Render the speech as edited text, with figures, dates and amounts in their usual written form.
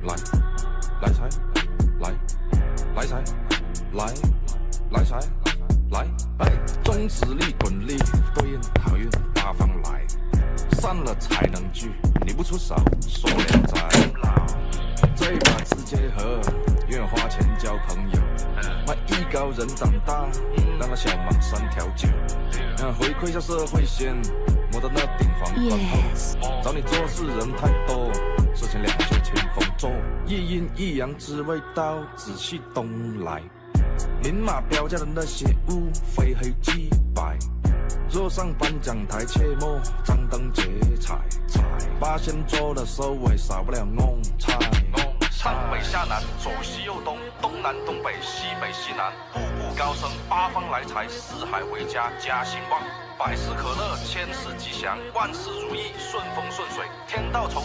来来财，来来财，来来财，来，哎，终止力滚力对应好运八方来，散了才能聚，你不出手说连载，这把字结合，愿花钱交朋友，卖艺高人胆大，让他小忙3条酒，回馈下社会先，摸到那顶黄冠后，找你做事人太多，事前2就前锋做，一阴一阳之谓道，仔细东来，明码标价的那些物，非黑即白。若上颁奖台，切莫张灯结彩，八仙桌的收尾少不了弄菜。上北下南，左西右东，东南东北，西北西南，步步高升，八方来财，四海为家，家兴旺，百事可乐，千事吉祥，万事如意，顺风顺水，天道酬